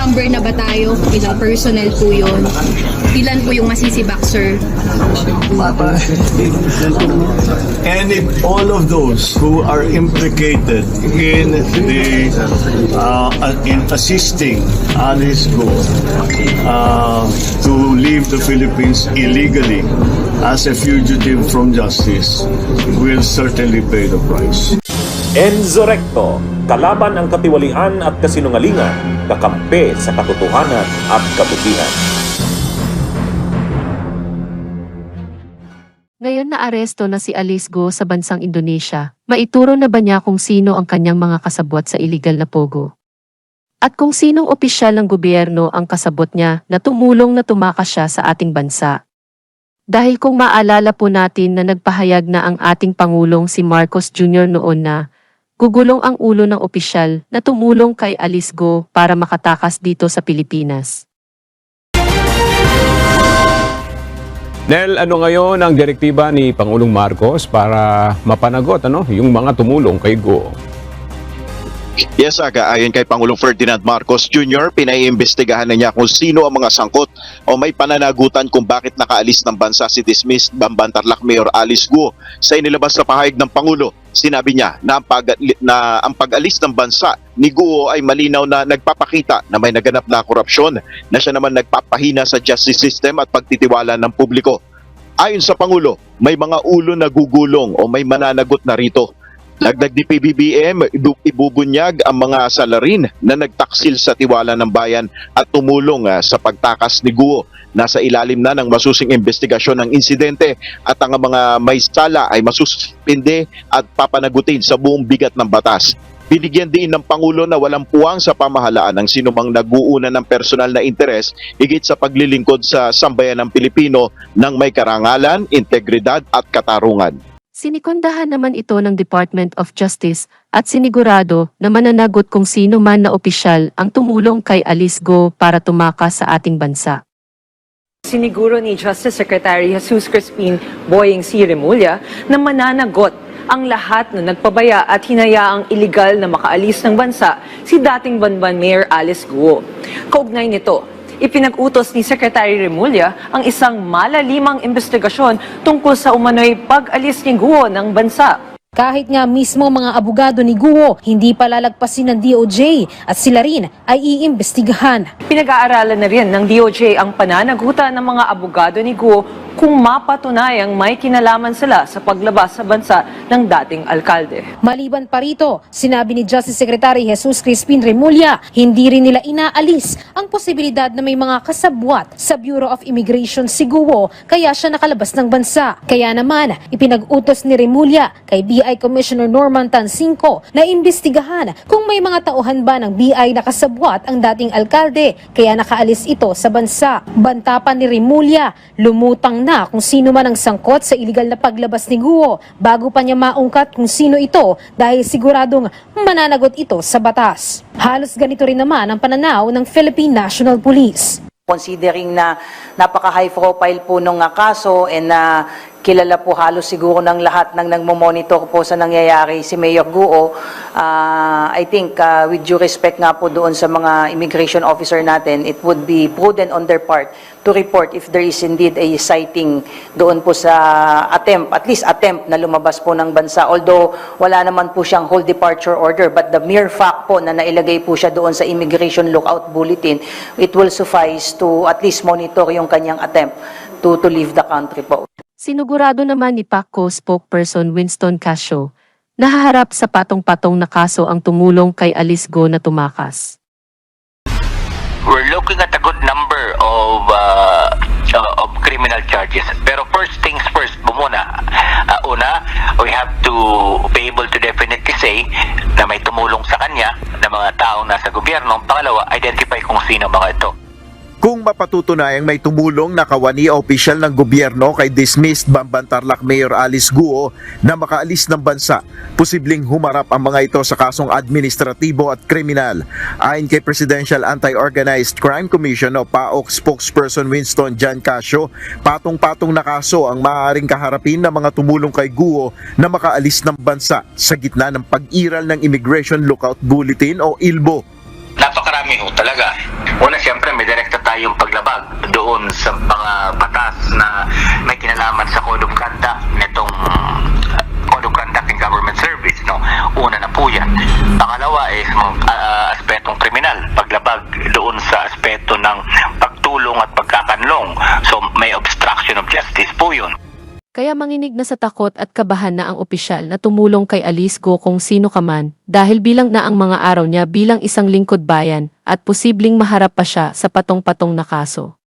number na ba tayo? Ilang personnel po yun? Ilan po yung masisibak, sir? And if all of those who are implicated in assisting Alice Go to leave the Philippines illegally as a fugitive from justice will certainly pay the price. Enzo Recto, kalaban ang katiwalian at kasinungalingan, kakampi sa katotohanan at kabutihan. Ngayon na aresto na si Alice Go sa bansang Indonesia, maituro na ba niya kung sino ang kanyang mga kasabwat sa illegal na pogo? At kung sinong opisyal ng gobyerno ang kasabot niya na tumulong na tumakas siya sa ating bansa? Dahil kung maalala po natin na nagpahayag na ang ating Pangulong si Marcos Jr. noon na gugulong ang ulo ng opisyal na tumulong kay Alice Go para makatakas dito sa Pilipinas. Nel, ano ngayon ang direktiba ni Pangulong Marcos para mapanagot yung mga tumulong kay Go? Yes, Aga, ayon kay Pangulong Ferdinand Marcos Jr., pinaiimbestigahan na niya kung sino ang mga sangkot o may pananagutan kung bakit nakaalis ng bansa si dismissed Bambantarlac Mayor Alice Go. Sa inilabas na pahayag ng Pangulo, sinabi niya na ang pag-alis ng bansa ni Go ay malinaw na nagpapakita na may naganap na korupsyon, na siya naman nagpapahina sa justice system at pagtitiwala ng publiko. Ayon sa Pangulo, may mga ulo na gugulong o may mananagot na rito. Dagdag ni PBBM, ibubunyag ang mga salarin na nagtaksil sa tiwala ng bayan at tumulong sa pagtakas ni Guo. Nasa ilalim na ng masusing investigasyon ng insidente at ang mga may sala ay masususpinde at papanagutin sa buong bigat ng batas. Binigyan din ng Pangulo na walang puwang sa pamahalaan ang sinumang nag-uuna ng personal na interes higit sa paglilingkod sa sambayan ng Pilipino ng may karangalan, integridad at katarungan. Sinikondahan naman ito ng Department of Justice at sinigurado na mananagot kung sino man na opisyal ang tumulong kay Alice Go para tumakas sa ating bansa. Siniguro ni Justice Secretary Jesus Crispin Boyeng C. Remulla na mananagot ang lahat na nagpabaya at hinayaang iligal na makaalis ng bansa si dating Banban Mayor Alice Go. Kaugnay nito, ipinag-utos ni Secretary Remulla ang isang malalimang investigasyon tungkol sa umano'y pag-alis ni Guo ng bansa. Kahit nga mismo mga abogado ni Guo, hindi palalagpasin ng DOJ at sila rin ay iimbestigahan. Pinag-aaralan na rin ng DOJ ang pananagutan ng mga abogado ni Guo kung mapatunayang may kinalaman sila sa paglabas sa bansa ng dating alkalde. Maliban pa rito, sinabi ni Justice Secretary Jesus Crispin Remulla, hindi rin nila inaalis ang posibilidad na may mga kasabwat sa Bureau of Immigration si Guo kaya siya nakalabas ng bansa. Kaya naman, ipinag-utos ni Remulla kay BI Commissioner Norman Tansinco na imbestigahan kung may mga tauhan ba ng BI na kasabwat ang dating alkalde kaya nakaalis ito sa bansa. Banta pa ni Remulla, lumutang na kung sino man ang sangkot sa iligal na paglabas ni Guo bago pa niya maungkat kung sino ito dahil siguradong mananagot ito sa batas. Halos ganito rin naman ang pananaw ng Philippine National Police. Considering na napaka-high profile po nung kaso and na kilala po halos siguro ng lahat ng nagmo-monitor po sa nangyayari si Mayor Guo, I think with due respect nga po doon sa mga immigration officer natin, it would be prudent on their part to report if there is indeed a sighting doon po sa at least attempt na lumabas po ng bansa. Although wala naman po siyang whole departure order, but the mere fact po na nailagay po siya doon sa immigration lookout bulletin, it will suffice to at least monitor yung kanyang attempt to leave the country po. Sinugurado naman ni PACCO spokesperson Winston Casio na haharap sa patong-patong na kaso ang tumulong kay Alice Go na tumakas. We're looking at a good number of criminal charges. Pero first things first, una, we have to be able to definitely say na may tumulong sa kanya na mga taong nasa gobyerno. Pangalawa, identify kung sino mga ito. Kung mapatutunayang may tumulong na kawani o opisyal ng gobyerno kay dismissed Bambantarlac Mayor Alice Guo na makaalis ng bansa, posibleng humarap ang mga ito sa kasong administratibo at kriminal. Ayon kay Presidential Anti-Organized Crime Commission o PAOK spokesperson Winston John Casio, patong-patong na kaso ang maaaring kaharapin ng mga tumulong kay Guo na makaalis ng bansa sa gitna ng pag-iral ng Immigration Lookout Bulletin o ILBO. Napakarami ho talaga. Una, siyempre, may direkta tayong paglabag doon sa mga batas na may kinalaman sa Code of Conduct nitong Code of Conduct in Government Service, no? Una na po yan. Pangalawa is aspetong kriminal, paglabag doon sa aspeto ng pagtulong at pagkakanlong. So may obstruction of justice po yun. Kaya manginig na sa takot at kabahan na ang opisyal na tumulong kay Alice Go kung sino ka man dahil bilang na ang mga araw niya bilang isang lingkod bayan at posibleng maharap pa siya sa patong-patong na kaso.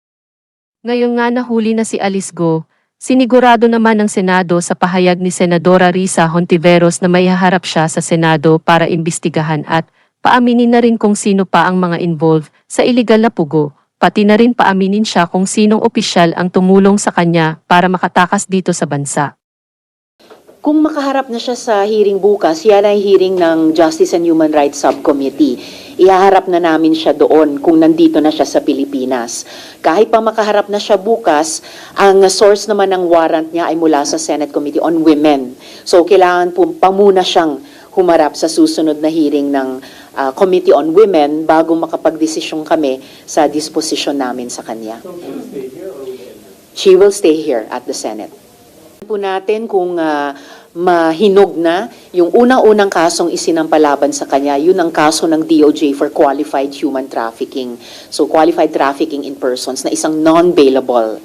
Ngayon nga nahuli na si Alice Go, sinigurado naman ng Senado sa pahayag ni Senadora Risa Hontiveros na may haharap siya sa Senado para imbestigahan at paaminin na rin kung sino pa ang mga involved sa iligal na pugo. Pati na rin paaminin siya kung sinong opisyal ang tumulong sa kanya para makatakas dito sa bansa. Kung makaharap na siya sa hearing bukas, yan ay hearing ng Justice and Human Rights Subcommittee. Ihaharap na namin siya doon kung nandito na siya sa Pilipinas. Kahit pa makaharap na siya bukas, ang source naman ng warrant niya ay mula sa Senate Committee on Women. So kailangan pa muna siyang humarap sa susunod na hearing ng Committee on Women bago makapagdesisyon kami sa disposition namin sa kanya. She will stay here at the Senate. Po natin kung mahinog na yung unang-unang kasong isinampalaban sa kanya, yun ang kaso ng DOJ for qualified human trafficking. So qualified trafficking in persons na isang non-bailable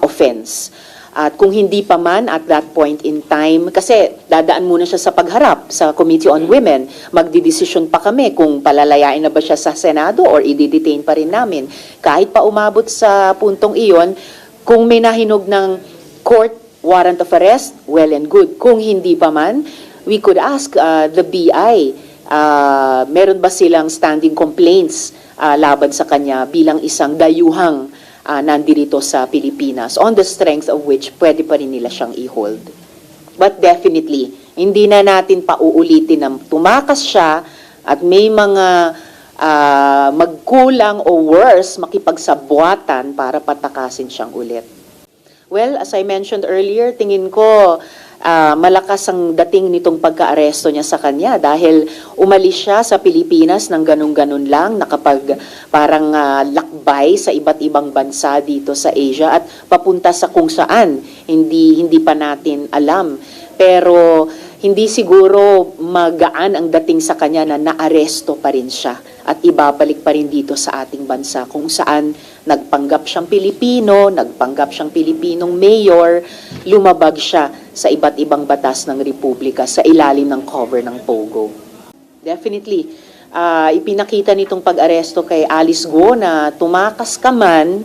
offense. At kung hindi pa man at that point in time, kasi dadaan muna siya sa pagharap sa Committee on Women, magdidesisyon pa kami kung palalayain na ba siya sa Senado or i-detain pa rin namin. Kahit pa umabot sa puntong iyon, kung may nahinog ng court warrant of arrest, well and good. Kung hindi pa man, we could ask the BI, meron ba silang standing complaints laban sa kanya bilang isang dayuhang nandirito sa Pilipinas, on the strength of which pwede pa rin nila siyang i-hold. But definitely, hindi na natin pauulitin na tumakas siya at may mga magkulang o worse, makipagsabwatan para patakasin siyang ulit. Well, as I mentioned earlier, tingin ko malakas ang dating nitong pagka-aresto niya sa kanya dahil umalis siya sa Pilipinas ng ganun-ganun lang, nakapag parang lakbay sa iba't ibang bansa dito sa Asia at papunta sa kung saan hindi pa natin alam. Pero hindi siguro magaan ang dating sa kanya na naaresto pa rin siya at ibabalik pa rin dito sa ating bansa kung saan nagpanggap siyang Pilipino, nagpanggap siyang Pilipinong mayor, lumabag siya sa iba't ibang batas ng Republika sa ilalim ng cover ng POGO. Definitely, ipinakita nitong pag-aresto kay Alice Go na tumakas ka man,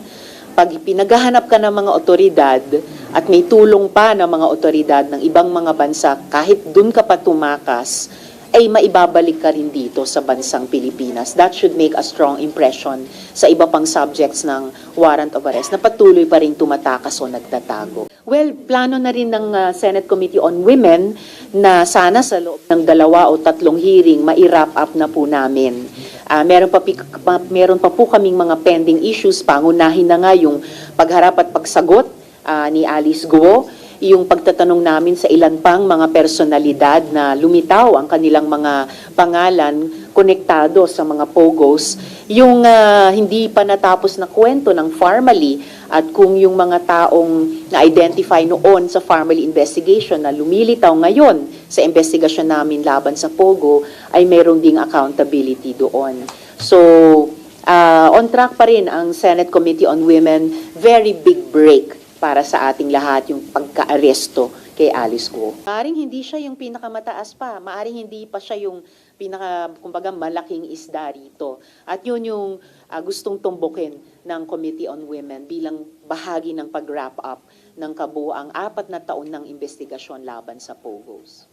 pag pinaghahanap ka ng mga otoridad at may tulong pa ng mga otoridad ng ibang mga bansa, kahit dun ka pa tumakas, ay maibabalik ka rin dito sa bansang Pilipinas. That should make a strong impression sa iba pang subjects ng warrant of arrest na patuloy pa rin tumatakas o nagtatago. Well, plano na rin ng Senate Committee on Women na sana sa loob ng 2 o 3 hearing mai-wrap up na po namin. Meron pa po kaming mga pending issues, pangunahin na nga yung pagharap at pagsagot ni Alice Go, yung pagtatanong namin sa ilan pang mga personalidad na lumitaw ang kanilang mga pangalan konektado sa mga POGOs, yung hindi pa natapos na kwento ng Farmally at kung yung mga taong na-identify noon sa Farmally investigation na lumilitaw ngayon sa investigasyon namin laban sa POGO ay mayroong ding accountability doon. So, on track pa rin ang Senate Committee on Women, very big break para sa ating lahat yung pagka-aresto kay Alice Go. Maaring hindi siya yung pinakamataas pa, maaring hindi pa siya yung kumbaga malaking isda rito. At yun yung gustong tumbukin ng Committee on Women bilang bahagi ng pag-wrap up ng kabuuang 4 na taon ng investigasyon laban sa POGOs.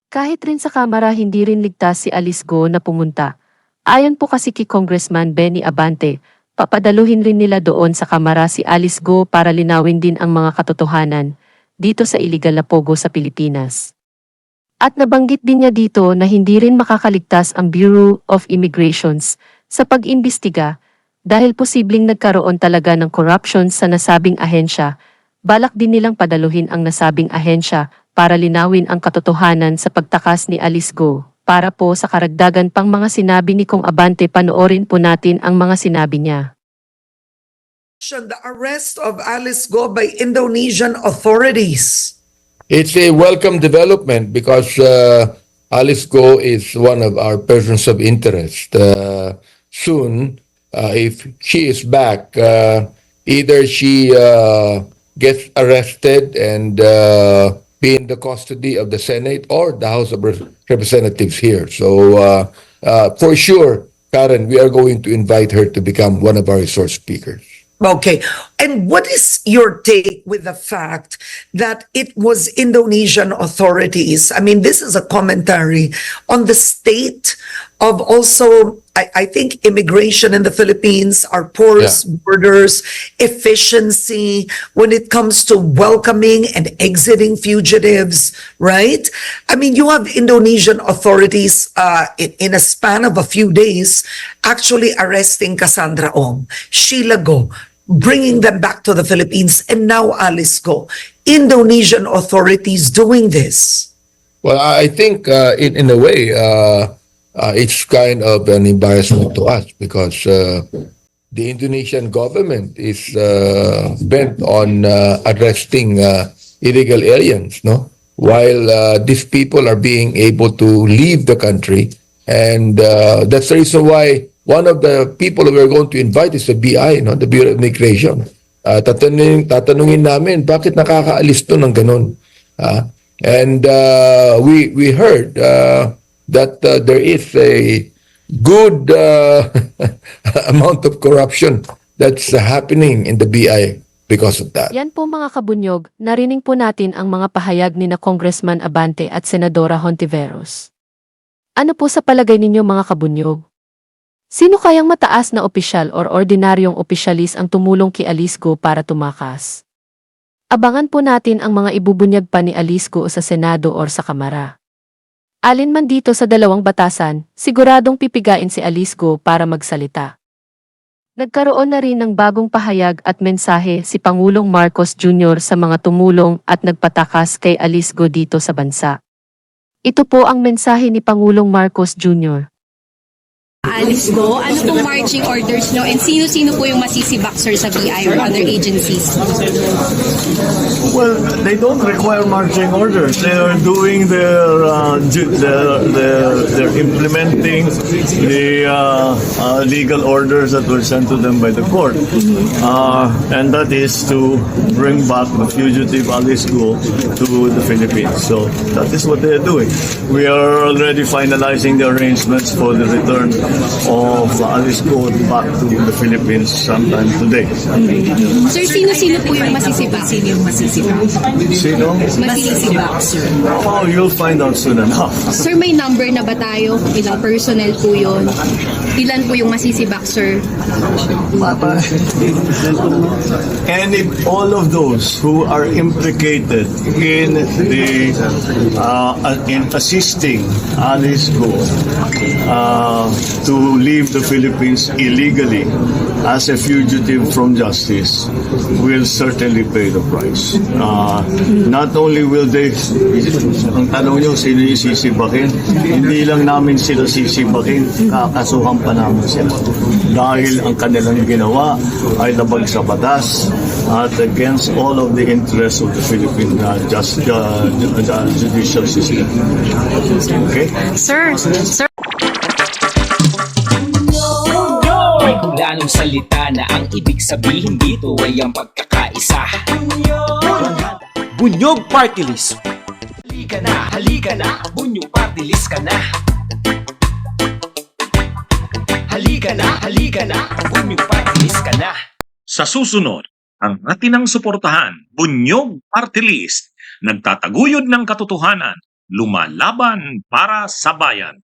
Kahit rin sa Kamara hindi rin ligtas si Alice Go na pumunta. Ayon po kasi kay Congressman Benny Abante, papadaluhin rin nila doon sa Kamara si Alice Go para linawin din ang mga katotohanan dito sa iligal na pogo sa Pilipinas. At nabanggit din niya dito na hindi rin makakaligtas ang Bureau of Immigrations sa pag-imbestiga dahil posibleng nagkaroon talaga ng corruption sa nasabing ahensya. Balak din nilang padaluhin ang nasabing ahensya para linawin ang katotohanan sa pagtakas ni Alice Go. Para po sa karagdagan pang mga sinabi ni Kong Abante, panoorin po natin ang mga sinabi niya. The arrest of Alice Go by Indonesian authorities. It's a welcome development because Alice Go is one of our persons of interest. Soon, if she is back, either she gets arrested and be in the custody of the Senate or the House of Representatives here. So for sure, Karen, we are going to invite her to become one of our resource speakers. Okay. And what is your take with the fact that it was Indonesian authorities? I mean, this is a commentary on the state of also, I think, immigration in the Philippines, our porous borders, efficiency when it comes to welcoming and exiting fugitives, right? I mean, you have Indonesian authorities in a span of a few days actually arresting Cassandra Ong, Sheila Go, bringing them back to the Philippines, and now Alice Go. Indonesian authorities doing this. Well, I think in a way, it's kind of an embarrassment to us because the Indonesian government is bent on arresting illegal aliens, no? While these people are being able to leave the country, and that's the reason why one of the people we are going to invite is the BI, no, the Bureau of Immigration. Tatanungin namin bakit nakakaalis to ng ganun. And we heard that there is a good amount of corruption that's happening in the BI because of that. Yan po mga kabunyog, narinig po natin ang mga pahayag ni na Congressman Abante at Senadora Hontiveros. Ano po sa palagay ninyo mga kabunyog? Sino kayang mataas na opisyal or ordinaryong opisyalis ang tumulong kay Alice Go para tumakas? Abangan po natin ang mga ibubunyag pa ni Alice Go sa Senado or sa Kamara. Alin man dito sa dalawang batasan, siguradong pipigain si Alice Go para magsalita. Nagkaroon na rin ng bagong pahayag at mensahe si Pangulong Marcos Jr. sa mga tumulong at nagpatakas kay Alice Go dito sa bansa. Ito po ang mensahe ni Pangulong Marcos Jr. Alice Go, ano pong marching orders nyo and sino-sino po yung masisibak, sir, sa BI or other agencies? Well, they don't require marching orders. They are doing they're implementing the legal orders that were sent to them by the court, and that is to bring back the fugitive Alice Go to the Philippines. So that is what they are doing. We are already finalizing the arrangements for the return of Alice Go back to the Philippines sometime today. Sir, sino-sino po yung masisibak? Sino yung masisibak? Sino? Masisibak, sir. Oh, you'll find out soon enough. Sir, may number na ba tayo? Ilang personnel po yun? Ilan po yung masisibak, sir? And if all of those who are implicated in the in assisting Alice Go to leave the Philippines illegally as a fugitive from justice will certainly pay the price. Not only will they, ang tanong nyo, sino yung sisibakin? Hindi lang namin sila sisibakin, kakasuhan pa namin sila. Dahil ang kanilang ginawa ay labag sa batas at against all of the interests of the Philippine judicial system. Okay? Sir, May kulanong salita na ang ibig sabihin dito ay ang pagkakaisa. Bunyog Party List. Halika na, Bunyog Party List ka na. Halika na, Bunyog Party List ka na. Sa susunod, ang atinang suportahan, Bunyog Party List, nagtataguyod ng katotohanan, lumalaban para sa bayan.